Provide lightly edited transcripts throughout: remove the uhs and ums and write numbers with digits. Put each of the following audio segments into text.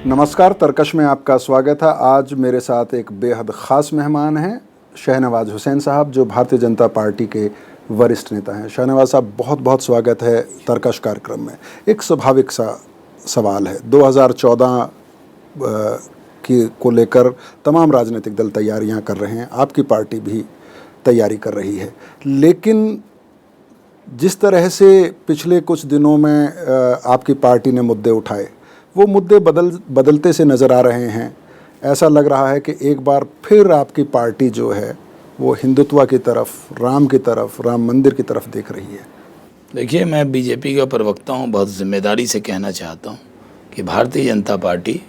नमस्कार, तर्कश में आपका स्वागत है। आज मेरे साथ एक बेहद ख़ास मेहमान हैं, शहनवाज हुसैन साहब, जो भारतीय जनता पार्टी के वरिष्ठ नेता हैं। शहनवाज साहब, बहुत बहुत स्वागत है तर्कश कार्यक्रम में। एक स्वाभाविक सा सवाल है, 2014 को लेकर तमाम राजनीतिक दल तैयारियां कर रहे हैं, आपकी पार्टी भी तैयारी कर रही है, लेकिन जिस तरह से पिछले कुछ दिनों में आपकी पार्टी ने मुद्दे उठाए, वो मुद्दे बदलते से नज़र आ रहे हैं। ऐसा लग रहा है कि एक बार फिर आपकी पार्टी जो है वो हिंदुत्व की तरफ, राम की तरफ, राम मंदिर की तरफ देख रही है। देखिए, मैं बीजेपी का प्रवक्ता हूँ, बहुत जिम्मेदारी से कहना चाहता हूँ कि भारतीय जनता पार्टी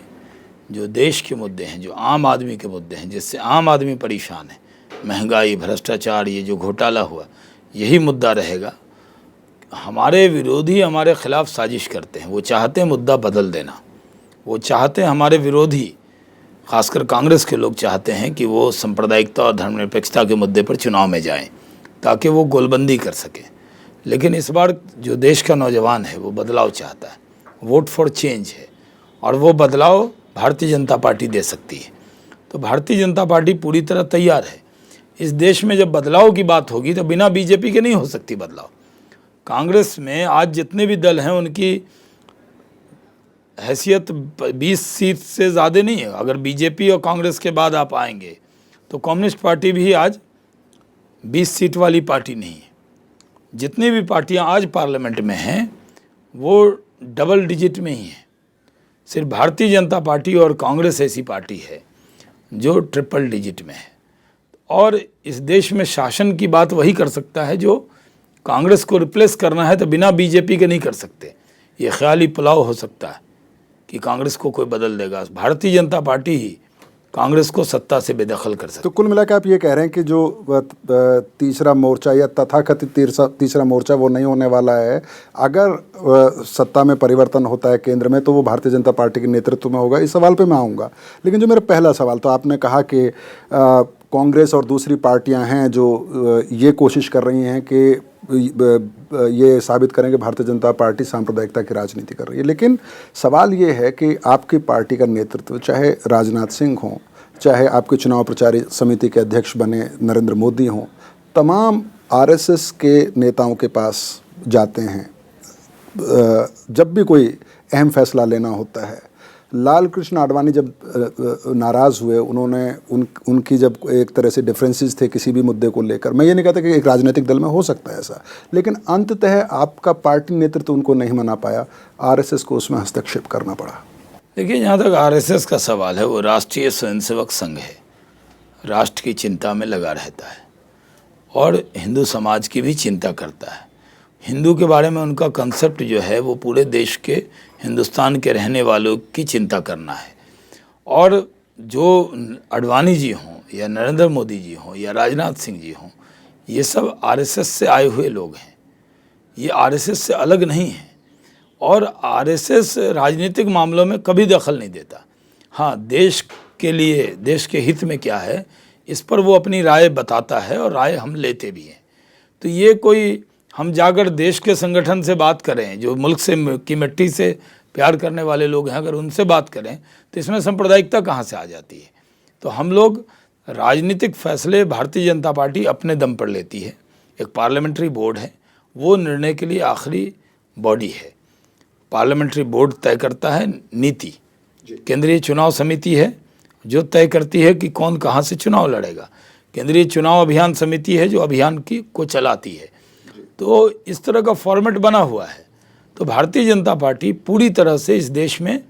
जो देश के मुद्दे हैं, जो आम आदमी के मुद्दे हैं, जिससे आम आदमी परेशान है, महंगाई, भ्रष्टाचार, ये जो घोटाला हुआ, यही मुद्दा रहेगा। हमारे विरोधी हमारे खिलाफ साजिश करते हैं, वो चाहते हैं मुद्दा बदल देना, वो चाहते हैं, हमारे विरोधी खासकर कांग्रेस के लोग चाहते हैं कि वो सांप्रदायिकता और धर्मनिरपेक्षता के मुद्दे पर चुनाव में जाएं ताकि वो गोलबंदी कर सकें। लेकिन इस बार जो देश का नौजवान है वो बदलाव चाहता है, वोट फॉर चेंज है, और वो बदलाव भारतीय जनता पार्टी दे सकती है। तो भारतीय जनता पार्टी पूरी तरह तैयार है। इस देश में जब बदलाव की बात होगी तो बिना बीजेपी के नहीं हो सकती बदलाव। कांग्रेस में आज जितने भी दल हैं उनकी हैसियत 20 सीट से ज़्यादा नहीं है। अगर बीजेपी और कांग्रेस के बाद आप आएंगे तो कम्युनिस्ट पार्टी भी आज 20 सीट वाली पार्टी नहीं है। जितनी भी पार्टियां आज पार्लियामेंट में हैं वो डबल डिजिट में ही हैं। सिर्फ भारतीय जनता पार्टी और कांग्रेस ऐसी पार्टी है जो ट्रिपल डिजिट में है। और इस देश में शासन की बात वही कर सकता है जो कांग्रेस को रिप्लेस करना है, तो बिना बीजेपी के नहीं कर सकते। ये ख्याली पुलाव हो सकता है कि कांग्रेस को कोई बदल देगा। भारतीय जनता पार्टी ही कांग्रेस को सत्ता से बेदखल कर सकती। तो कुल मिलाकर आप ये कह रहे हैं कि जो तीसरा मोर्चा या तथाकथित तीसरा मोर्चा वो नहीं होने वाला है। अगर सत्ता में परिवर्तन होता है केंद्र में तो वो भारतीय जनता पार्टी के नेतृत्व में होगा। इस सवाल पे मैं आऊँगा, लेकिन जो मेरा पहला सवाल, तो आपने कहा कि कांग्रेस और दूसरी पार्टियां हैं जो ये कोशिश कर रही हैं कि ये साबित करें कि भारतीय जनता पार्टी सांप्रदायिकता की राजनीति कर रही है। लेकिन सवाल ये है कि आपकी पार्टी का नेतृत्व, चाहे राजनाथ सिंह हों, चाहे आपके चुनाव प्रचार समिति के अध्यक्ष बने नरेंद्र मोदी हों, तमाम आरएसएस के नेताओं के पास जाते हैं जब भी कोई अहम फैसला लेना होता है। लाल कृष्ण आडवाणी जब नाराज़ हुए, उन्होंने उनकी जब एक तरह से डिफरेंसेस थे किसी भी मुद्दे को लेकर, मैं ये नहीं कहता कि एक राजनीतिक दल में हो सकता है ऐसा, लेकिन अंततः आपका पार्टी नेतृत्व उनको नहीं मना पाया, आरएसएस को उसमें हस्तक्षेप करना पड़ा। देखिए, जहाँ तक आरएसएस का सवाल है, वो राष्ट्रीय स्वयंसेवक संघ है, राष्ट्र की चिंता में लगा रहता है और हिंदू समाज की भी चिंता करता है। हिंदू के बारे में उनका कंसेप्ट जो है वो पूरे देश के, हिंदुस्तान के रहने वालों की चिंता करना है। और जो आडवाणी जी हों या नरेंद्र मोदी जी हों या राजनाथ सिंह जी हों, ये सब आरएसएस से आए हुए लोग हैं, ये आरएसएस से अलग नहीं है। और आरएसएस राजनीतिक मामलों में कभी दखल नहीं देता। हाँ, देश के लिए, देश के हित में क्या है, इस पर वो अपनी राय बताता है और राय हम लेते भी हैं। तो ये कोई हम जाकर देश के संगठन से बात करें, जो मुल्क से की मिट्टी से प्यार करने वाले लोग हैं, अगर उनसे बात करें तो इसमें सांप्रदायिकता कहाँ से आ जाती है। तो हम लोग राजनीतिक फैसले भारतीय जनता पार्टी अपने दम पर लेती है। एक पार्लियामेंट्री बोर्ड है, वो निर्णय के लिए आखिरी बॉडी है। पार्लियामेंट्री बोर्ड तय करता है नीति, केंद्रीय चुनाव समिति है जो तय करती है कि कौन कहाँ से चुनाव लड़ेगा, केंद्रीय चुनाव अभियान समिति है जो अभियान को चलाती है। तो इस तरह का फॉर्मेट बना हुआ है। तो भारतीय जनता पार्टी पूरी तरह से इस देश में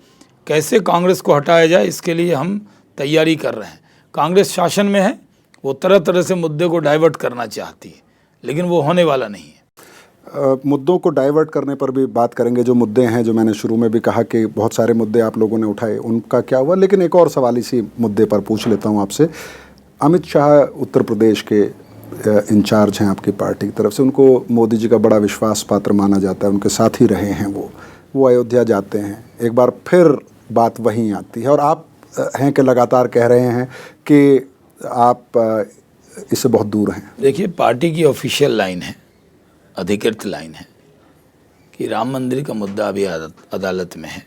कैसे कांग्रेस को हटाया जाए, इसके लिए हम तैयारी कर रहे हैं। कांग्रेस शासन में है, वो तरह तरह से मुद्दे को डाइवर्ट करना चाहती है, लेकिन वो होने वाला नहीं है। मुद्दों को डाइवर्ट करने पर भी बात करेंगे। जो मुद्दे हैं, जो मैंने शुरू में भी कहा कि बहुत सारे मुद्दे आप लोगों ने उठाए, उनका क्या हुआ। लेकिन एक और सवाल इसी मुद्दे पर पूछ लेता हूँ आपसे। अमित शाह उत्तर प्रदेश के इंचार्ज हैं आपकी पार्टी की तरफ से, उनको मोदी जी का बड़ा विश्वास पात्र माना जाता है, उनके साथ ही रहे हैं वो अयोध्या जाते हैं, एक बार फिर बात वहीं आती है और आप हैं कि लगातार कह रहे हैं कि आप इससे बहुत दूर हैं। देखिए, पार्टी की ऑफिशियल लाइन है, अधिकृत लाइन है कि राम मंदिर का मुद्दा अभी अदालत में है,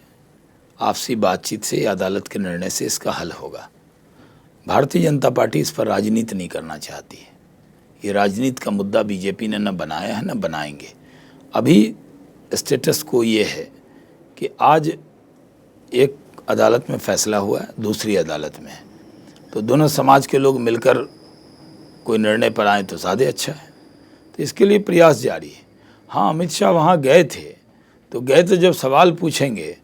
आपसी बातचीत से, अदालत के निर्णय से इसका हल होगा। भारतीय जनता पार्टी इस पर राजनीति नहीं करना चाहती है। ये राजनीति का मुद्दा बीजेपी ने न बनाया है न बनाएंगे। अभी स्टेटस को ये है कि आज एक अदालत में फैसला हुआ है, दूसरी अदालत में है, तो दोनों समाज के लोग मिलकर कोई निर्णय पर आए तो ज़्यादा अच्छा है। तो इसके लिए प्रयास जारी है। हाँ, अमित शाह वहाँ गए थे, तो गए तो जब सवाल पूछेंगे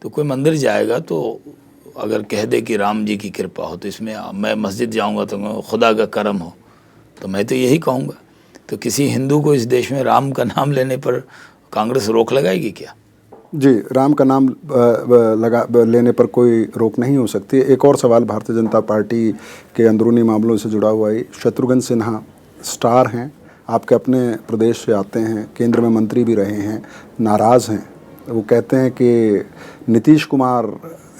तो कोई मंदिर जाएगा तो अगर कह दे कि राम जी की कृपा हो, तो इसमें मैं मस्जिद जाऊँगा तो खुदा का करम हो, तो मैं तो यही कहूँगा। तो किसी हिंदू को इस देश में राम का नाम लेने पर कांग्रेस रोक लगाएगी क्या? जी, राम का नाम लेने पर कोई रोक नहीं हो सकती। एक और सवाल भारतीय जनता पार्टी के अंदरूनी मामलों से जुड़ा हुआ है। शत्रुघ्न सिन्हा स्टार हैं, आपके अपने प्रदेश से आते हैं, केंद्र में मंत्री भी रहे हैं, नाराज़ हैं। वो कहते हैं कि नीतीश कुमार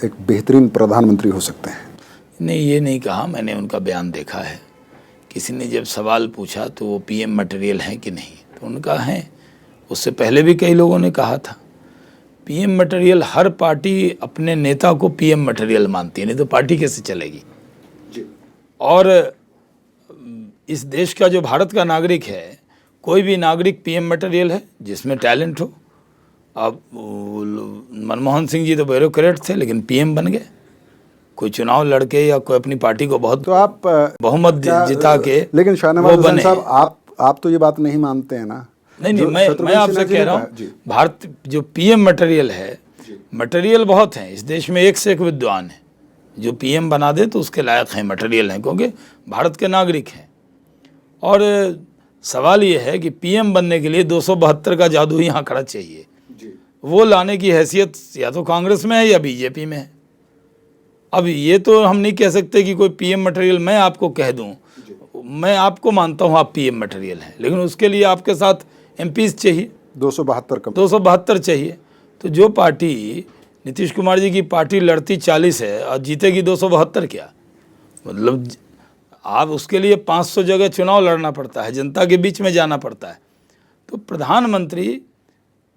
एक बेहतरीन प्रधानमंत्री हो सकते हैं। नहीं, ये नहीं कहा, मैंने उनका बयान देखा है। किसी ने जब सवाल पूछा तो वो पीएम मटेरियल हैं कि नहीं, तो उनका है। उससे पहले भी कई लोगों ने कहा था। पीएम मटेरियल, हर पार्टी अपने नेता को पीएम मटेरियल मानती है, नहीं तो पार्टी कैसे चलेगी जी। और इस देश का जो भारत का नागरिक है, कोई भी नागरिक पीएम मटेरियल है जिसमें टैलेंट हो। अब मनमोहन सिंह जी तो ब्यूरोक्रेट थे लेकिन पीएम बन गए। कोई चुनाव लड़के या कोई अपनी पार्टी को बहुत तो आप बहुमत जिता के, लेकिन शाहनवाज हुसैन साहब, आप तो ये बात नहीं मानते हैं ना? नहीं, मैं आपसे कह रहा हूँ, भारत जो पीएम मटेरियल है, मटेरियल बहुत हैं इस देश में, एक से एक विद्वान है। जो पीएम बना दे तो उसके लायक हैं, मटेरियल हैं, क्योंकि भारत के नागरिक हैं। और सवाल ये है कि पीएम बनने के लिए 272 का जादू ही आंकड़ा चाहिए। वो लाने की हैसियत या तो कांग्रेस में है या बीजेपी में है। अब ये तो हम नहीं कह सकते कि कोई पीएम मटेरियल, मैं आपको कह दूं, मैं आपको मानता हूं आप पीएम मटेरियल हैं, लेकिन उसके लिए आपके साथ एमपीज चाहिए, 272 चाहिए। तो जो पार्टी, नीतीश कुमार जी की पार्टी लड़ती 40 है और जीतेगी 272, क्या मतलब? आप उसके लिए 500 जगह चुनाव लड़ना पड़ता है, जनता के बीच में जाना पड़ता है। तो प्रधानमंत्री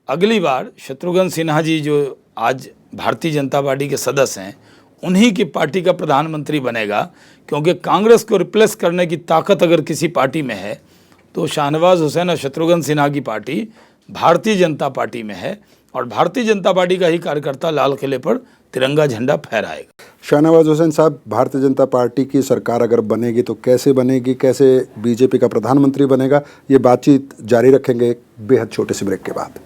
अगली बार शत्रुघ्न सिन्हा जी, जो आज भारतीय जनता पार्टी के सदस्य हैं, उन्हीं की पार्टी का प्रधानमंत्री बनेगा, क्योंकि कांग्रेस को रिप्लेस करने की ताकत अगर किसी पार्टी में है तो शाहनवाज हुसैन और शत्रुघ्न सिन्हा की पार्टी भारतीय जनता पार्टी में है, और भारतीय जनता पार्टी का ही कार्यकर्ता लाल किले पर तिरंगा झंडा फहराएगा। शाहनवाज हुसैन साहब, भारतीय जनता पार्टी की सरकार अगर बनेगी तो कैसे बनेगी, कैसे बीजेपी का प्रधानमंत्री बनेगा, ये बातचीत जारी रखेंगे एक बेहद छोटे से ब्रेक के बाद।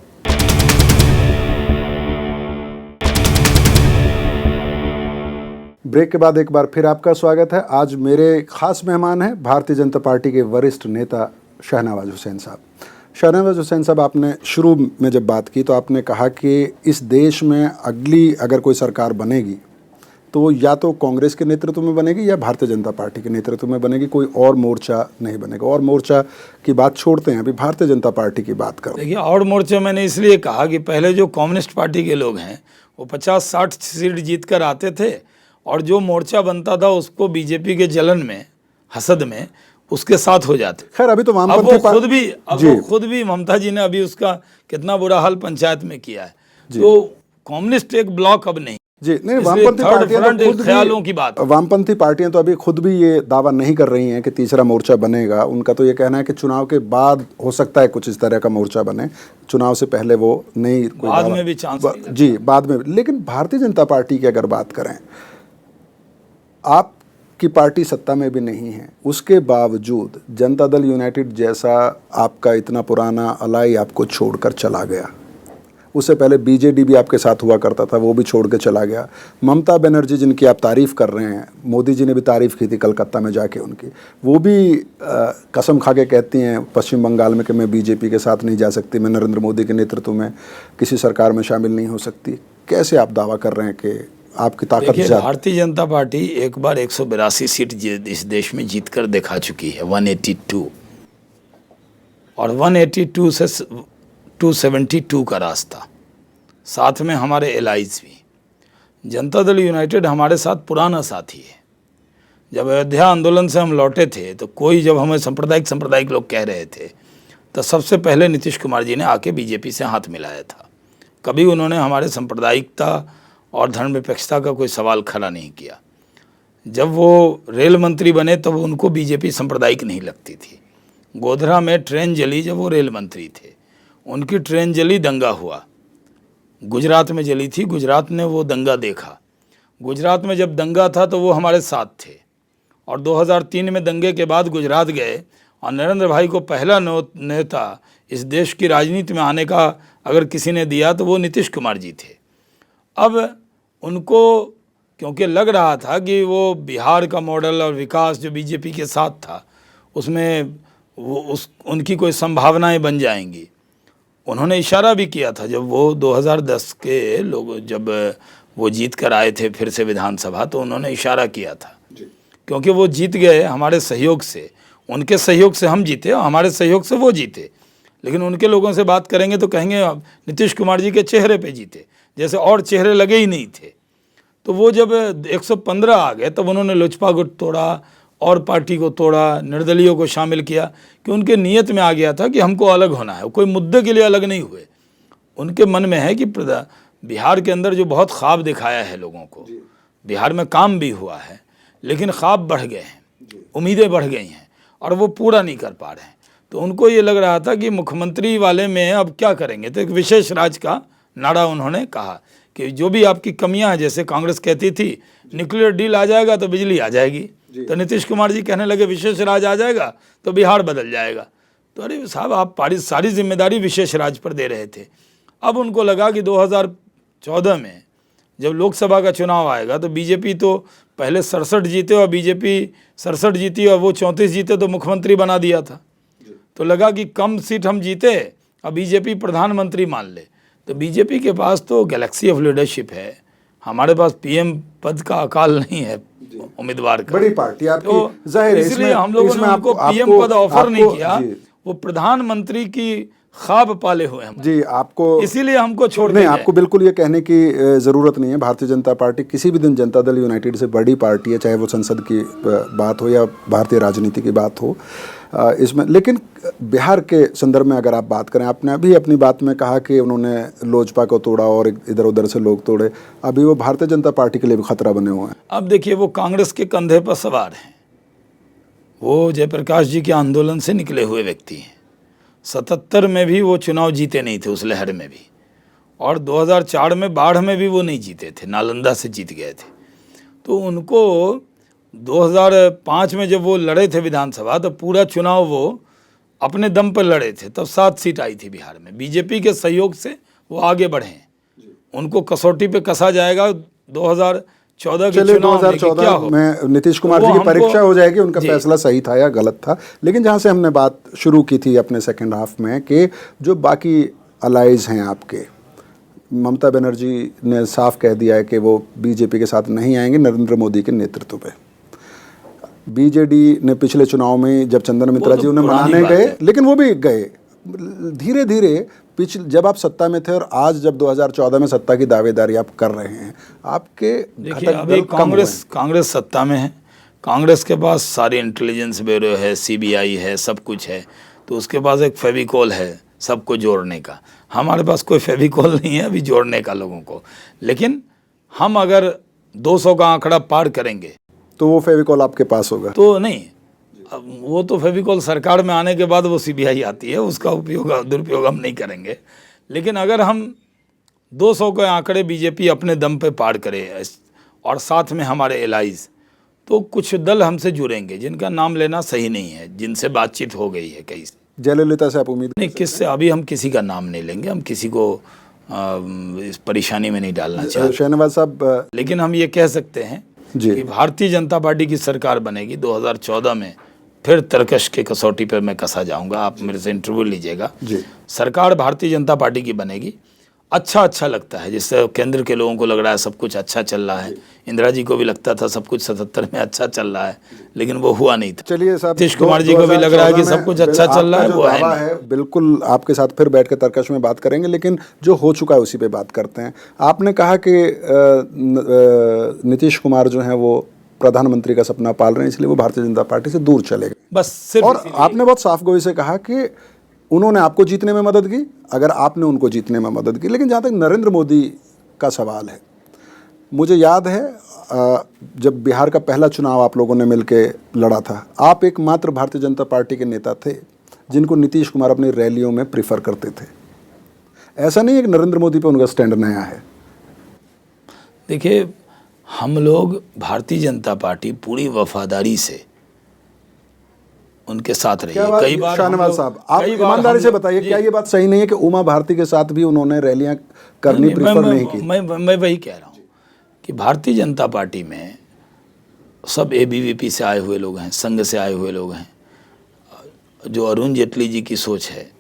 ब्रेक के बाद एक बार फिर आपका स्वागत है। आज मेरे खास मेहमान हैं भारतीय जनता पार्टी के वरिष्ठ नेता शाहनवाज हुसैन साहब। शाहनवाज हुसैन साहब, आपने शुरू में जब बात की तो आपने कहा कि इस देश में अगली अगर कोई सरकार बनेगी तो या तो कांग्रेस के नेतृत्व में बनेगी या भारतीय जनता पार्टी के नेतृत्व में बनेगी, कोई और मोर्चा नहीं बनेगा। और मोर्चा की बात छोड़ते हैं, अभी भारतीय जनता पार्टी की बात करो। देखिए, और मोर्चा मैंने इसलिए कहा कि पहले जो कम्युनिस्ट पार्टी के लोग हैं वो 50-60 सीट जीत कर आते थे, और जो मोर्चा बनता था उसको बीजेपी के जलन में, हसद में उसके साथ हो जाते। खैर, अभी तो वामपंथी खुद भी ममता जी ने अभी उसका कितना बुरा हाल पंचायत में किया है। तो कम्युनिस्ट एक ब्लॉक अब नहीं जी, नहीं, वामपंथी पार्टियां तो खुद ख्यालों की बात, वामपंथी पार्टियां तो अभी खुद भी ये दावा नहीं कर रही हैं कि तीसरा मोर्चा बनेगा। उनका तो ये कहना है कि चुनाव के बाद हो सकता है कुछ इस तरह का मोर्चा बने, चुनाव से पहले वो नहीं, कोई बाद में भी चांस जी, बाद में। लेकिन भारतीय जनता पार्टी की अगर बात करें, आपकी पार्टी सत्ता में भी नहीं है, उसके बावजूद जनता दल यूनाइटेड जैसा आपका इतना पुराना अलाई आपको छोड़कर चला गया। उससे पहले बीजेडी भी आपके साथ हुआ करता था, वो भी छोड़ के चला गया। ममता बनर्जी, जिनकी आप तारीफ़ कर रहे हैं, मोदी जी ने भी तारीफ़ की थी कलकत्ता में जाके उनकी, वो भी कसम खा के कहती हैं पश्चिम बंगाल में कि मैं बीजेपी के साथ नहीं जा सकती, मैं नरेंद्र मोदी के नेतृत्व में किसी सरकार में शामिल नहीं हो सकती। कैसे आप दावा कर रहे हैं कि आपकी ताकत ज़्यादा? भारतीय जनता पार्टी एक बार 182 सीट इस देश में जीत कर दिखा चुकी है, 182, और 182 से 272 का रास्ता, साथ में हमारे एलाइज भी। जनता दल यूनाइटेड हमारे साथ पुराना साथी है। जब अयोध्या आंदोलन से हम लौटे थे तो कोई, जब हमें सांप्रदायिक लोग कह रहे थे, तो सबसे पहले नीतीश कुमार जी ने आके बीजेपी से हाथ मिलाया था। कभी उन्होंने हमारे सांप्रदायिकता और धर्मनिरपेक्षता का कोई सवाल खड़ा नहीं किया। जब वो रेल मंत्री बने तब उनको बीजेपी सांप्रदायिक नहीं लगती थी। गोधरा में ट्रेन जली जब वो रेल मंत्री थे, उनकी ट्रेन जली, दंगा हुआ। गुजरात में जली थी, गुजरात ने वो दंगा देखा। गुजरात में जब दंगा था तो वो हमारे साथ थे। और 2003 में दंगे के बाद गुजरात गए और नरेंद्र भाई को पहला नेता इस देश की राजनीति में आने का अगर किसी ने दिया तो वो नीतीश कुमार जी थे। अब उनको क्योंकि लग रहा था कि वो बिहार का मॉडल और विकास जो बीजेपी के साथ था उसमें उनकी कोई संभावनाएं बन जाएंगी। उन्होंने इशारा भी किया था जब वो 2010 के लोग जब वो जीत कर आए थे फिर से विधानसभा, तो उन्होंने इशारा किया था क्योंकि वो जीत गए हमारे सहयोग से, उनके सहयोग से हम जीते और हमारे सहयोग से वो जीते। लेकिन उनके लोगों से बात करेंगे तो कहेंगे नीतीश कुमार जी के चेहरे पे जीते, जैसे और चेहरे लगे ही नहीं थे। तो वो जब 115 आ गए तब उन्होंने लोजपा को तोड़ा और पार्टी को तोड़ा, निर्दलीयों को शामिल किया कि उनके नियत में आ गया था कि हमको अलग होना है। कोई मुद्दे के लिए अलग नहीं हुए। उनके मन में है कि बिहार के अंदर जो बहुत ख्वाब दिखाया है लोगों को, बिहार में काम भी हुआ है लेकिन ख्वाब बढ़ गए हैं, उम्मीदें बढ़ गई हैं और वो पूरा नहीं कर पा रहे हैं। तो उनको ये लग रहा था कि मुख्यमंत्री वाले में अब क्या करेंगे। तो एक विशेष राज का नारा उन्होंने कहा कि जो भी आपकी कमियां हैं, जैसे कांग्रेस कहती थी न्यूक्लियर डील आ जाएगा तो बिजली आ जाएगी, तो नीतीश कुमार जी कहने लगे विशेष राज आ जाएगा तो बिहार बदल जाएगा। तो अरे साहब, आप सारी जिम्मेदारी विशेष राज पर दे रहे थे। अब उनको लगा कि 2014 में जब लोकसभा का चुनाव आएगा तो बीजेपी तो पहले 67 जीते और बीजेपी 67 जीती और वो 34 जीते तो मुख्यमंत्री बना दिया था। तो लगा कि कम सीट हम जीते और बीजेपी प्रधानमंत्री मान ले। तो बीजेपी के पास तो गैलेक्सी ऑफ लीडरशिप है, हमारे पास पीएम पद का अकाल नहीं है उम्मीदवार का। बड़ी पार्टी आपकी, तो जाहिर है इसलिए हम लोगों ने उनको पीएम पद ऑफर नहीं किया, वो प्रधानमंत्री की ख्वाब पाले हुए हैं जी। आपको इसीलिए हमको छोड़ नहीं, आपको बिल्कुल ये कहने की ज़रूरत नहीं है। भारतीय जनता पार्टी किसी भी दिन जनता दल यूनाइटेड से बड़ी पार्टी है, चाहे वो संसद की बात हो या भारतीय राजनीति की बात हो इसमें। लेकिन बिहार के संदर्भ में अगर आप बात करें, आपने अभी अपनी बात में कहा कि उन्होंने लोजपा को तोड़ा और इधर उधर से लोग तोड़े, अभी वो भारतीय जनता पार्टी के लिए भी खतरा बने हुए हैं। अब देखिए, वो कांग्रेस के कंधे पर सवार हैं। वो जयप्रकाश जी के आंदोलन से निकले हुए व्यक्ति हैं। 77 में भी वो चुनाव जीते नहीं थे उस लहर में भी, और 2004 में बाढ़ में भी वो नहीं जीते थे, नालंदा से जीत गए थे। तो उनको 2005 में जब वो लड़े थे विधानसभा तो पूरा चुनाव वो अपने दम पर लड़े थे, तब 7 सीट आई थी बिहार में। बीजेपी के सहयोग से वो आगे बढ़े हैं। उनको कसौटी पे कसा जाएगा 2014 के चुनाव 2014 में नीतीश कुमार जी की परीक्षा हो जाएगी, उनका फैसला सही था या गलत था। लेकिन जहां से हमने बात शुरू की थी अपने सेकंड हाफ में कि जो बाकी अलाइज हैं आपके, ममता बनर्जी ने साफ कह दिया है कि वो बीजेपी के साथ नहीं आएंगे नरेंद्र मोदी के नेतृत्व पे। बीजेडी ने पिछले चुनाव में जब चंदन मित्रा जी उन्हें मनाने गए, लेकिन वो भी गए धीरे धीरे। जब आप सत्ता में थे और आज जब 2014 में सत्ता की दावेदारी आप कर रहे हैं, आपके देखिए अभी कांग्रेस सत्ता में है, कांग्रेस के पास सारी इंटेलिजेंस ब्यूरो है, सीबीआई है, सब कुछ है। तो उसके पास एक फेविकॉल है सबको जोड़ने का। हमारे पास कोई फेविकॉल नहीं है अभी जोड़ने का लोगों को। लेकिन हम अगर 200 का आंकड़ा पार करेंगे तो वो फेविकॉल आपके पास होगा। तो नहीं, अब वो तो फेविकॉल सरकार में आने के बाद वो सीबीआई आती है, उसका दुरुपयोग हम नहीं करेंगे। लेकिन अगर हम 200 के आंकड़े बीजेपी अपने दम पे पार करे और साथ में हमारे एलाइज, तो कुछ दल हमसे जुड़ेंगे जिनका नाम लेना सही नहीं है, जिनसे बातचीत हो गई है कई से। जयललिता से आप उम्मीद नहीं, किससे अभी हम किसी का नाम नहीं लेंगे, हम किसी को इस परेशानी में नहीं डालना चाहते शहनवाज साहब। लेकिन हम ये कह सकते हैं कि भारतीय जनता पार्टी की सरकार बनेगी 2014 में। फिर तरकश के कसौटी पर मैं कसा जाऊंगा, आप मेरे से इंटरव्यू लीजिएगा। सरकार भारतीय जनता पार्टी की बनेगी। अच्छा लगता है, जिससे केंद्र के लोगों को लग रहा है सब कुछ अच्छा चल रहा है। इंदिरा जी को भी लगता था सब कुछ 77 में अच्छा चल रहा है, लेकिन वो हुआ नहीं था। चलिए साहब, नीतीश कुमार जी को भी लग रहा है कि सब कुछ अच्छा चल रहा है, वो है। बिल्कुल आपके साथ फिर बैठ के तर्कश में बात करेंगे, लेकिन जो हो चुका है उसी पे बात करते हैं। आपने कहा कि नीतीश कुमार जो है वो प्रधानमंत्री का सपना पाल रहे हैं, इसलिए वो भारतीय जनता पार्टी से दूर चले गए, बस सिर्फ। और आपने बहुत साफ गोई से कहा कि उन्होंने आपको जीतने में मदद की, अगर आपने उनको जीतने में मदद की। लेकिन जहाँ तक नरेंद्र मोदी का सवाल है, मुझे याद है जब बिहार का पहला चुनाव आप लोगों ने मिलके लड़ा था, आप एकमात्र भारतीय जनता पार्टी के नेता थे जिनको नीतीश कुमार अपनी रैलियों में प्रीफर करते थे। ऐसा नहीं है कि नरेंद्र मोदी पे उनका स्टैंड नया है। देखिए, हम लोग भारतीय जनता पार्टी पूरी वफादारी से उनके साथ रही है। कई बार शाहनवाज साहब, आप ईमानदारी से बताइए, क्या ये बात सही नहीं है कि उमा भारती के साथ भी उन्होंने रैलियां करनी प्रीफर नहीं की? मैं वही कह रहा हूँ कि भारतीय जनता पार्टी में सब एबीवीपी से आए हुए लोग हैं, संघ से आए हुए लोग हैं। जो अरुण जेटली जी की सोच है,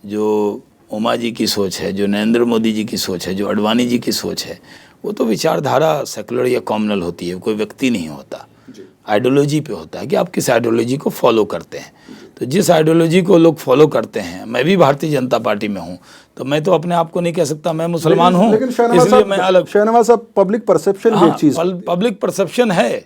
जो उमा जी की सोच है, जो नरेंद्र मोदी जी की सोच है, जो अडवाणी जी की सोच है, वो तो विचारधारा सेकुलर या कॉमनल होती है, कोई व्यक्ति नहीं होता। आइडियोलॉजी पे होता है कि आप किस आइडियोलॉजी को फॉलो करते हैं। तो जिस आइडियोलॉजी को लोग फॉलो करते हैं, मैं भी भारतीय जनता पार्टी में हूँ, तो मैं तो अपने आप को नहीं कह सकता मैं मुसलमान हूँ, इसलिए मैं अलग। शहनवाज साहब, पब्लिक परसेप्शन हाँ, चीज, पब्लिक परसेप्शन है,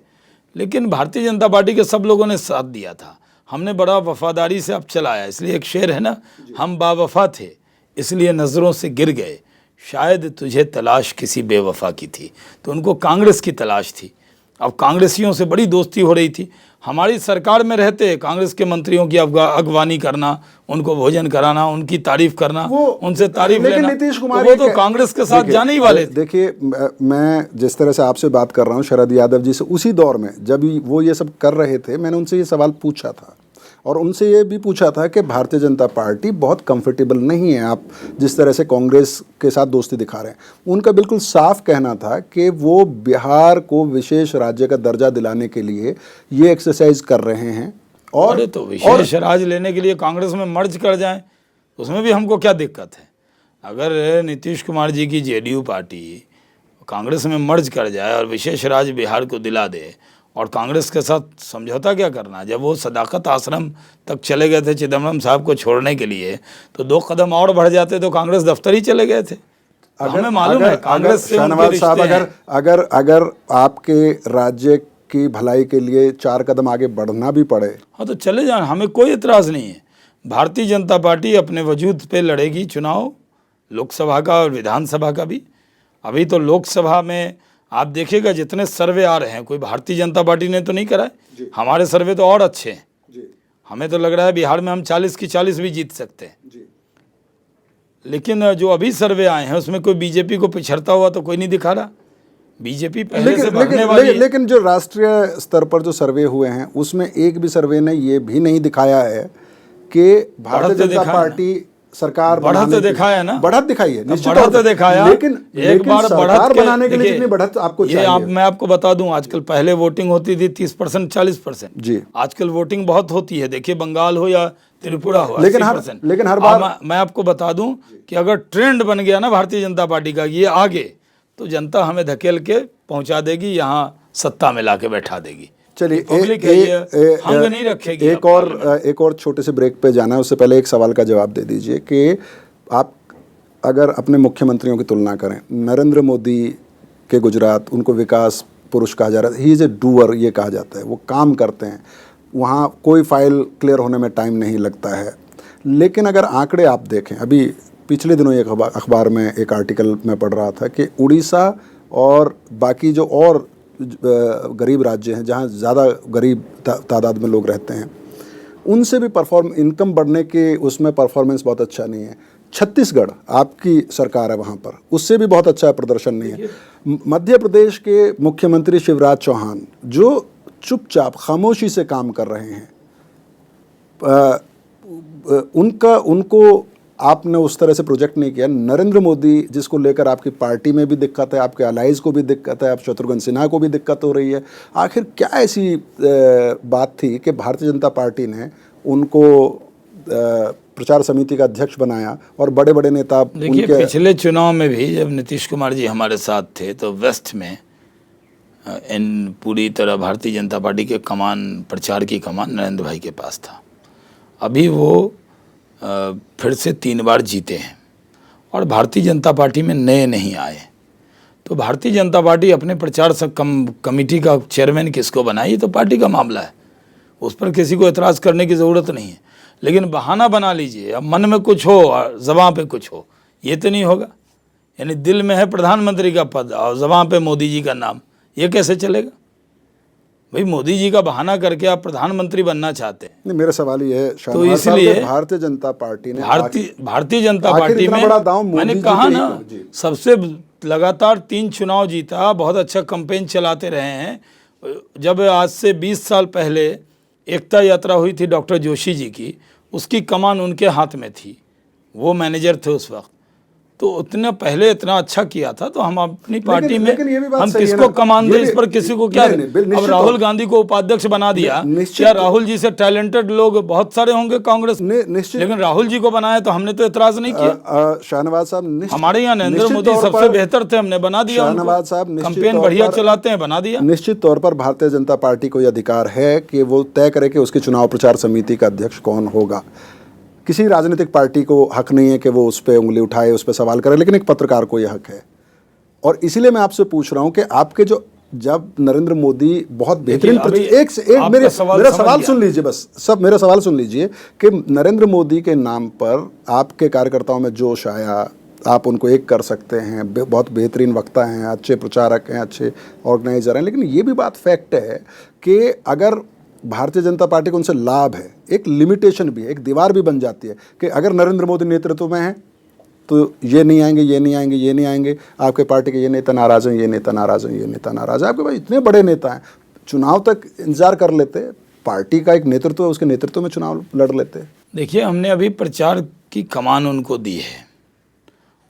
लेकिन भारतीय जनता पार्टी के सब लोगों ने साथ दिया था। हमने बड़ा वफादारी से अब चलाया, इसलिए एक शेर है ना, हम बावफा थे इसलिए नज़रों से गिर गए, शायद तुझे तलाश किसी बेवफा की थी। तो उनको कांग्रेस की तलाश थी। अब कांग्रेसियों से बड़ी दोस्ती हो रही थी। हमारी सरकार में रहते कांग्रेस के मंत्रियों की अगवानी करना, उनको भोजन कराना, उनकी तारीफ करना, उनसे तारीफ लेना, नीतीश कुमार वो तो कांग्रेस के साथ जाने ही वाले थे। देखिए, मैं जिस तरह से आपसे बात कर रहा हूँ शरद यादव जी से, उसी दौर में जब वो ये सब कर रहे थे, मैंने उनसे ये सवाल पूछा था और उनसे ये भी पूछा था कि भारतीय जनता पार्टी बहुत कंफर्टेबल नहीं है आप जिस तरह से कांग्रेस के साथ दोस्ती दिखा रहे हैं। उनका बिल्कुल साफ कहना था कि वो बिहार को विशेष राज्य का दर्जा दिलाने के लिए ये एक्सरसाइज कर रहे हैं। और अरे तो विशेष राज्य लेने के लिए कांग्रेस में मर्ज कर जाएं, उसमें भी हमको क्या दिक्कत है? अगर नीतीश कुमार जी की जेडीयू पार्टी कांग्रेस में मर्ज कर जाए और विशेष राज्य बिहार को दिला दे, और कांग्रेस के साथ समझौता क्या करना? जब वो सदाकत आश्रम तक चले गए थे चिदम्बरम साहब को छोड़ने के लिए, तो 2 कदम और बढ़ जाते तो कांग्रेस दफ्तर ही चले गए थे। हमें मालूम है कांग्रेस से उनके रिश्ते हैं। अगर आपके राज्य की भलाई के लिए 4 कदम आगे बढ़ना भी पड़े, हाँ तो चले जाएं, हमें कोई इतराज़ नहीं है। भारतीय जनता पार्टी अपने वजूद पे लड़ेगी चुनाव, लोकसभा का और विधानसभा का भी। अभी तो लोकसभा में आप देखिएगा जितने सर्वे आ रहे हैं, कोई भारतीय जनता पार्टी ने तो नहीं कराए, हमारे सर्वे तो और अच्छे हैं। हमें तो लग रहा है बिहार में हम 40 की 40 भी जीत सकते हैं। लेकिन जो अभी सर्वे आए हैं उसमें कोई बीजेपी को पिछड़ता हुआ तो कोई नहीं दिखा रहा। बीजेपी पहले से भागने वाली है। लेकिन जो राष्ट्रीय स्तर पर जो सर्वे हुए हैं उसमें एक भी सर्वे ने ये भी नहीं दिखाया है कि भारतीय जनता पार्टी सरकार बढ़त दिखाया ना, बढ़त दिखाई है, निश्चित बढ़त दिखाया। लेकिन एक बार सरकार बनाने के लिए कितनी बढ़त आपको चाहिए? मैं आपको बता दूं, आजकल पहले वोटिंग होती थी 30% 40%, जी आजकल वोटिंग बहुत होती है। देखिए बंगाल हो या त्रिपुरा हो, लेकिन हर बार मैं आपको बता दूं कि अगर ट्रेंड बन गया ना भारतीय जनता पार्टी का ये आगे, तो जनता हमें धकेल के पहुंचा देगी, यहाँ सत्ता में ला के बैठा देगी। चलिए हंग नहीं रखेगी। एक और छोटे से ब्रेक पे जाना है, उससे पहले एक सवाल का जवाब दे दीजिए कि आप अगर अपने मुख्यमंत्रियों की तुलना करें, नरेंद्र मोदी के गुजरात, उनको विकास पुरुष कहा जा रहा है, ही इज़ ए डूअर ये कहा जाता है, वो काम करते हैं, वहाँ कोई फाइल क्लियर होने में टाइम नहीं लगता है। लेकिन अगर आंकड़े आप देखें, अभी पिछले दिनों एक अखबार में एक आर्टिकल में पढ़ रहा था कि उड़ीसा और बाकी जो और गरीब राज्य हैं जहाँ ज़्यादा गरीब तादाद में लोग रहते हैं, उनसे भी इनकम बढ़ने के उसमें परफॉर्मेंस बहुत अच्छा नहीं है। छत्तीसगढ़, आपकी सरकार है वहाँ पर, उससे भी बहुत अच्छा प्रदर्शन नहीं है। मध्य प्रदेश के मुख्यमंत्री शिवराज चौहान जो चुपचाप खामोशी से काम कर रहे हैं, उनको आपने उस तरह से प्रोजेक्ट नहीं किया। नरेंद्र मोदी जिसको लेकर आपकी पार्टी में भी दिक्कत है, आपके अलाइज को भी दिक्कत है, आप शत्रुघ्न सिन्हा को भी दिक्कत हो रही है, आखिर क्या ऐसी बात थी कि भारतीय जनता पार्टी ने उनको प्रचार समिति का अध्यक्ष बनाया और बड़े बड़े नेता? देखिए पिछले चुनाव में भी जब नीतीश कुमार जी हमारे साथ थे तो वेस्ट में इन पूरी तरह भारतीय जनता पार्टी के कमान, प्रचार की कमान नरेंद्र भाई के पास था। अभी वो फिर से 3 बार जीते हैं और भारतीय जनता पार्टी में नए नहीं आए। तो भारतीय जनता पार्टी अपने प्रचार कमेटी का चेयरमैन किसको बनाए, ये तो पार्टी का मामला है, उस पर किसी को एतराज़ करने की ज़रूरत नहीं है। लेकिन बहाना बना लीजिए, अब मन में कुछ हो, ज़बां पे कुछ हो, ये तो नहीं होगा। यानी दिल में है प्रधानमंत्री का पद और ज़बान पे मोदी जी का नाम, ये कैसे चलेगा भाई? मोदी जी का बहाना करके आप प्रधानमंत्री बनना चाहते हैं। नहीं, मेरा सवाल ये है तो शाहनवाज साहब, इसलिए कि भारतीय जनता पार्टी ने भारतीय जनता आखिर पार्टी इतना में बड़ा दांव मोदी मैंने जी कहा पे ही ना, क्यों? जी। सबसे लगातार 3 चुनाव जीता, बहुत अच्छा कैंपेन चलाते रहे हैं। जब आज से 20 साल पहले एकता यात्रा हुई थी डॉक्टर जोशी जी की, उसकी कमान उनके हाथ में थी, वो मैनेजर थे उस वक्त। तो उतना पहले इतना अच्छा किया था, तो हम अपनी पार्टी में लेकिन ये भी बात हम सही है किसको ना, कमान ये दे, भी- इस पर किसी को क्या? नहीं, नहीं, अब निश्चित राहुल तौर- गांधी को उपाध्यक्ष बना दिया, निश्चित क्या राहुल जी से टैलेंटेड लोग बहुत सारे होंगे कांग्रेस में, निश्चित, लेकिन राहुल जी को बनाया तो हमने तो एतराज नहीं किया। शाहनवाज साहब हमारे यहाँ नरेंद्र निश्चित मोदी तौर सबसे पर- बेहतर थे, हमने बना दिया उनको। शाहनवाज साहब निश्चित कैंपेन तौर बढ़िया पर- चलाते हैं, बना दिया। निश्चित तौर पर भारतीय जनता पार्टी को यह अधिकार है कि वो तय करे कि उसकी चुनाव प्रचार समिति का अध्यक्ष कौन होगा। किसी राजनीतिक पार्टी को हक नहीं है कि वो उस पर उंगली उठाए, उस पर सवाल करे, लेकिन एक पत्रकार को यह हक है। और इसीलिए मैं आपसे पूछ रहा हूं कि आपके जो जब नरेंद्र मोदी बहुत बेहतरीन मेरा सवाल सुन लीजिए, बस सब मेरा सवाल सुन लीजिए कि नरेंद्र मोदी के नाम पर आपके कार्यकर्ताओं में जोश आया, आप उनको एक कर सकते हैं, बहुत बेहतरीन वक्ता हैं, अच्छे प्रचारक हैं, अच्छे ऑर्गेनाइजर हैं, लेकिन ये भी बात फैक्ट है कि अगर भारतीय जनता पार्टी को उनसे लाभ है, एक लिमिटेशन भी है, एक दीवार भी बन जाती है कि अगर नरेंद्र मोदी नेतृत्व में है तो ये नहीं आएंगे, ये नहीं आएंगे, ये नहीं आएंगे, आपके पार्टी के ये नेता नाराज़ हैं, ये नेता नाराज़ हैं, ये नेता नाराज़ है। आपके पास इतने बड़े नेता हैं, चुनाव तक इंतजार कर लेते, पार्टी का एक नेतृत्व है, उसके नेतृत्व में चुनाव लड़ लेते। देखिए, हमने अभी प्रचार की कमान उनको दी है,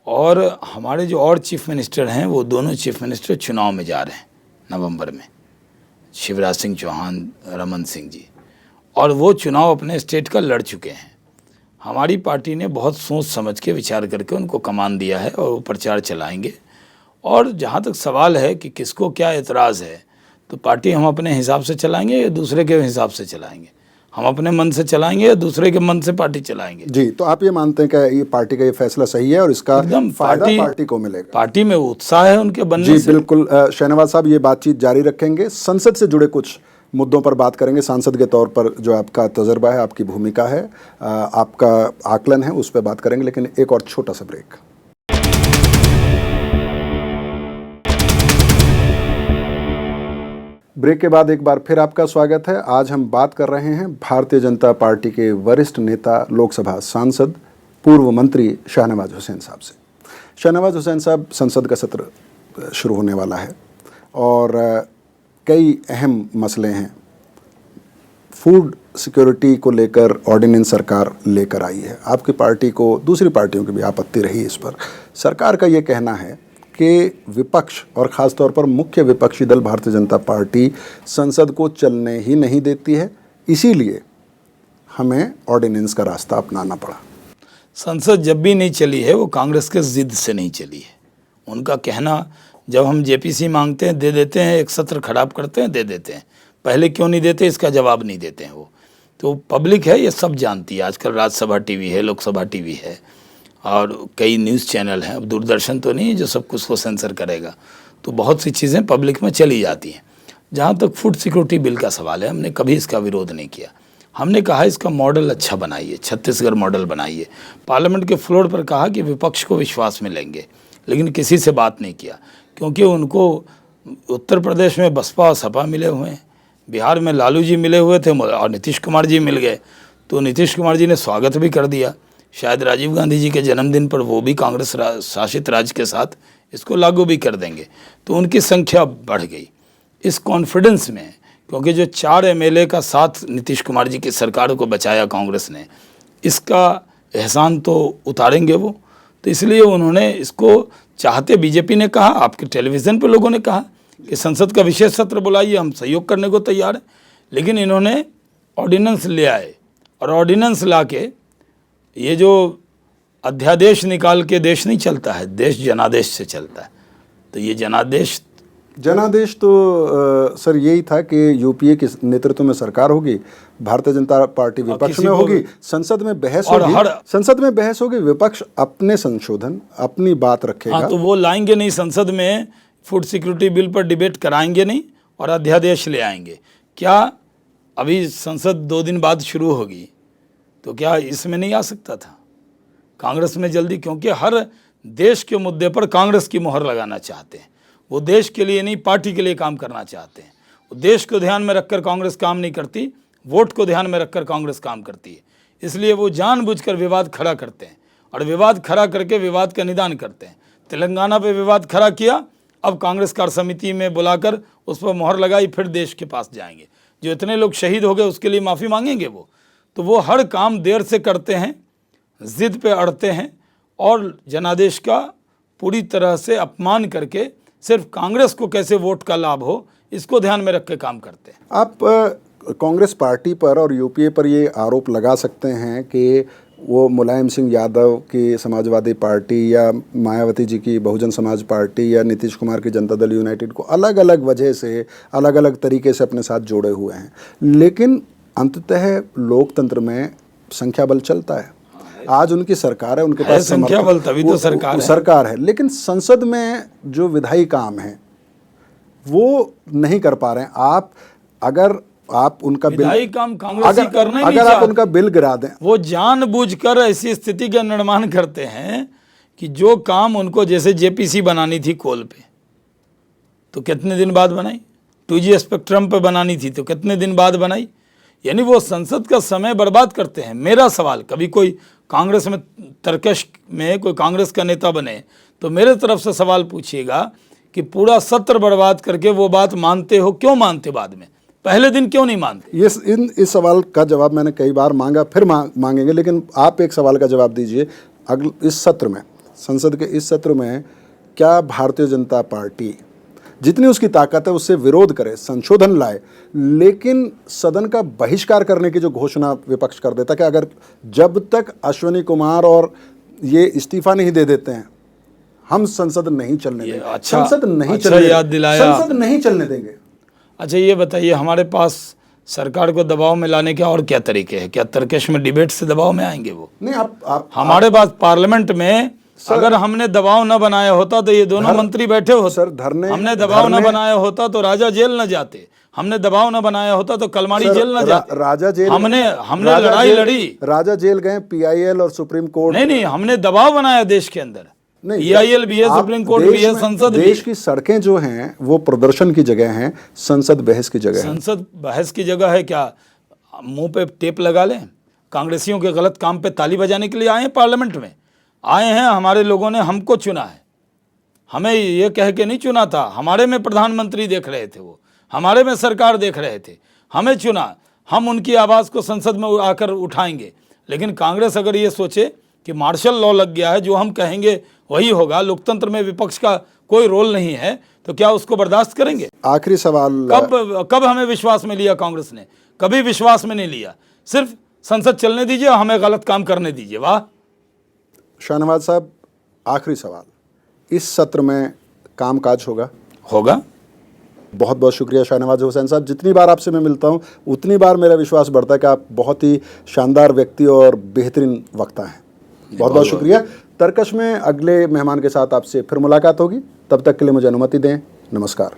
और हमारे जो और चीफ मिनिस्टर हैं, वो दोनों चीफ मिनिस्टर चुनाव में जा रहे हैं नवंबर में, शिवराज सिंह चौहान, रमन सिंह जी, और वो चुनाव अपने स्टेट का लड़ चुके हैं। हमारी पार्टी ने बहुत सोच समझ के विचार करके उनको कमान दिया है, और वो प्रचार चलाएंगे। और जहाँ तक सवाल है कि किसको क्या एतराज़ है, तो पार्टी हम अपने हिसाब से चलाएंगे या दूसरे के हिसाब से चलाएंगे? हम अपने मन से चलाएंगे या दूसरे के मन से पार्टी चलाएंगे? जी, तो आप ये मानते हैं कि ये पार्टी का ये फैसला सही है और इसका एकदम फायदा पार्टी को मिलेगा? पार्टी में उत्साह है उनके बनने जी से। बिल्कुल। शाहनवाज साहब, ये बातचीत जारी रखेंगे, संसद से जुड़े कुछ मुद्दों पर बात करेंगे। सांसद के तौर पर जो आपका तजर्बा है, आपकी भूमिका है, आपका आकलन है, उस पर बात करेंगे, लेकिन एक और छोटा सा ब्रेक। ब्रेक के बाद एक बार फिर आपका स्वागत है। आज हम बात कर रहे हैं भारतीय जनता पार्टी के वरिष्ठ नेता, लोकसभा सांसद, पूर्व मंत्री शाहनवाज हुसैन साहब से। शाहनवाज हुसैन साहब, संसद का सत्र शुरू होने वाला है और कई अहम मसले हैं। फूड सिक्योरिटी को लेकर ऑर्डिनेंस सरकार लेकर आई है। आपकी पार्टी को, दूसरी पार्टियों की भी आपत्ति रही इस पर। सरकार का ये कहना है कि विपक्ष और ख़ास तौर पर मुख्य विपक्षी दल भारतीय जनता पार्टी संसद को चलने ही नहीं देती है, इसीलिए हमें ऑर्डिनेंस का रास्ता अपनाना पड़ा। संसद जब भी नहीं चली है, वो कांग्रेस के जिद से नहीं चली है। उनका कहना, जब हम जेपीसी मांगते हैं दे देते हैं, एक सत्र खराब करते हैं दे देते हैं, पहले क्यों नहीं देते इसका जवाब नहीं देते हैं वो। तो पब्लिक है, ये सब जानती है। आजकल राज्यसभा टीवी है, लोकसभा टीवी है, और कई न्यूज़ चैनल हैं। अब दूरदर्शन तो नहीं है जो सब कुछ को सेंसर करेगा, तो बहुत सी चीज़ें पब्लिक में चली जाती हैं। जहाँ तक फूड सिक्योरिटी बिल का सवाल है, हमने कभी इसका विरोध नहीं किया। हमने कहा इसका मॉडल अच्छा बनाइए, छत्तीसगढ़ मॉडल बनाइए। पार्लियामेंट के फ्लोर पर कहा कि विपक्ष को विश्वास में लेंगे, लेकिन किसी से बात नहीं किया, क्योंकि उनको उत्तर प्रदेश में बसपा और सपा मिले हुए हैं, बिहार में लालू जी मिले हुए थे और नीतीश कुमार जी मिल गए, तो नीतीश कुमार जी ने स्वागत भी कर दिया। शायद राजीव गांधी जी के जन्मदिन पर वो भी कांग्रेस शासित राज्य के साथ इसको लागू भी कर देंगे, तो उनकी संख्या बढ़ गई। इस कॉन्फिडेंस में, क्योंकि जो 4 एमएलए का साथ नीतीश कुमार जी की सरकार को बचाया कांग्रेस ने, इसका एहसान तो उतारेंगे वो, तो इसलिए उन्होंने इसको चाहते, बीजेपी ने कहा, आपके टेलीविज़न पर लोगों ने कहा कि संसद का विशेष सत्र बुलाइए, हम सहयोग करने को तैयार हैं, लेकिन इन्होंने ऑर्डिनेंस ले आए, और ऑर्डिनेंस ला के, ये जो अध्यादेश निकाल के देश नहीं चलता है, देश जनादेश से चलता है। तो ये जनादेश तो सर यही था कि यूपीए के नेतृत्व में सरकार होगी, भारतीय जनता पार्टी विपक्ष में होगी, संसद में बहस होगी, विपक्ष अपने संशोधन, अपनी बात रखेगा। हाँ, तो वो लाएंगे नहीं, संसद में फूड सिक्योरिटी बिल पर डिबेट कराएंगे नहीं और अध्यादेश ले आएंगे। क्या अभी संसद 2 दिन बाद शुरू होगी, तो क्या इसमें नहीं आ सकता था कांग्रेस में जल्दी? क्योंकि हर देश के मुद्दे पर कांग्रेस की मोहर लगाना चाहते हैं। वो देश के लिए नहीं, पार्टी के लिए काम करना चाहते हैं। वो देश को ध्यान में रखकर कांग्रेस काम नहीं करती, वोट को ध्यान में रखकर कांग्रेस काम करती है। इसलिए वो जानबूझकर विवाद खड़ा करते हैं और विवाद खड़ा करके विवाद का निदान करते हैं। तेलंगाना पे विवाद खड़ा किया, अब कांग्रेस कार्य समिति में बुलाकर उस पर मोहर लगाई, फिर देश के पास जाएंगे। जो इतने लोग शहीद हो गए उसके लिए माफ़ी मांगेंगे वो। तो वो हर काम देर से करते हैं, जिद पे अड़ते हैं और जनादेश का पूरी तरह से अपमान करके सिर्फ कांग्रेस को कैसे वोट का लाभ हो इसको ध्यान में रख के काम करते हैं। आप कांग्रेस पार्टी पर और यूपीए पर ये आरोप लगा सकते हैं कि वो मुलायम सिंह यादव की समाजवादी पार्टी या मायावती जी की बहुजन समाज पार्टी या नीतीश कुमार की जनता दल यूनाइटेड को अलग अलग वजह से, अलग अलग तरीके से अपने साथ जोड़े हुए हैं, लेकिन अंततः लोकतंत्र में संख्या बल चलता है। आज उनकी सरकार है, उनके पास संख्या बल, तभी तो सरकार है, लेकिन संसद में जो विधायी काम है वो नहीं कर पा रहे हैं। अगर आप उनका विधायी काम कांग्रेस ही करना ही नहीं अगर आप उनका बिल गिरा दें, वो जानबूझकर ऐसी स्थिति का निर्माण करते हैं कि जो काम उनको, जैसे जेपीसी बनानी थी कोल पे, तो कितने दिन बाद बनाई, 2G स्पेक्ट्रम पे बनानी थी तो कितने दिन बाद बनाई। यानी वो संसद का समय बर्बाद करते हैं। मेरा सवाल, कभी कोई कांग्रेस में तर्कश में कोई कांग्रेस का नेता बने तो मेरे तरफ से सवाल पूछिएगा कि पूरा सत्र बर्बाद करके वो बात मानते हो, क्यों मानते, बाद में पहले दिन क्यों नहीं मानते? इस सवाल का जवाब मैंने कई बार मांगा, फिर मांगेंगे, लेकिन आप एक सवाल का जवाब दीजिए। इस सत्र में, संसद के इस सत्र में क्या भारतीय जनता पार्टी जितनी उसकी ताकत है उससे विरोध करे, संशोधन लाए, लेकिन सदन का बहिष्कार करने की जो घोषणा विपक्ष कर देता कि अगर जब तक अश्विनी कुमार और ये इस्तीफा नहीं दे देते हैं हम संसद नहीं चलने देंगे। अच्छा, संसद नहीं अच्छा चलने, याद दिलाया, संसद नहीं चलने देंगे। अच्छा ये बताइए, हमारे पास सरकार को दबाव में लाने के और क्या तरीके हैं? क्या तर्कश में डिबेट से दबाव में आएंगे वो? नहीं, हमारे पास पार्लियामेंट में अगर हमने दबाव न बनाया होता तो ये दोनों मंत्री बैठे हो सर धरने। हमने दबाव न बनाया होता तो राजा जेल न जाते, हमने दबाव न बनाया होता तो कलमाड़ी जेल न जाते। राजा जेल, हमने लड़ाई लड़ी, राजा जेल गए, PIL और सुप्रीम कोर्ट। नहीं, हमने दबाव बनाया देश के अंदर। PIL भी है, सुप्रीम कोर्ट भी है, संसद भी। देश की सड़कें जो हैं वो प्रदर्शन की जगह हैं, संसद बहस की जगह है। संसद बहस की जगह है क्या? मुंह पे टेप लगा लें? कांग्रेसियों के गलत काम पे ताली बजाने के लिए आए हैं पार्लियामेंट में? आए हैं, हमारे लोगों ने हमको चुना है, हमें ये कह के नहीं चुना था। हमारे में प्रधानमंत्री देख रहे थे, वो हमारे में सरकार देख रहे थे, हमें चुना, हम उनकी आवाज़ को संसद में आकर उठाएंगे। लेकिन कांग्रेस अगर ये सोचे कि मार्शल लॉ लग गया है, जो हम कहेंगे वही होगा, लोकतंत्र में विपक्ष का कोई रोल नहीं है, तो क्या उसको बर्दाश्त करेंगे? आखिरी सवाल, कब हमें विश्वास में लिया कांग्रेस ने? कभी विश्वास में नहीं लिया। सिर्फ संसद चलने दीजिए, हमें गलत काम करने दीजिए। वाह। शाहनवाज साहब, आखिरी सवाल, इस सत्र में कामकाज होगा? बहुत बहुत शुक्रिया शाहनवाज हुसैन साहब। जितनी बार आपसे मैं मिलता हूं उतनी बार मेरा विश्वास बढ़ता है कि आप बहुत ही शानदार व्यक्ति और बेहतरीन वक्ता हैं। बहुत बहुत शुक्रिया। तर्कश में अगले मेहमान के साथ आपसे फिर मुलाकात होगी, तब तक के लिए मुझे अनुमति दें। नमस्कार।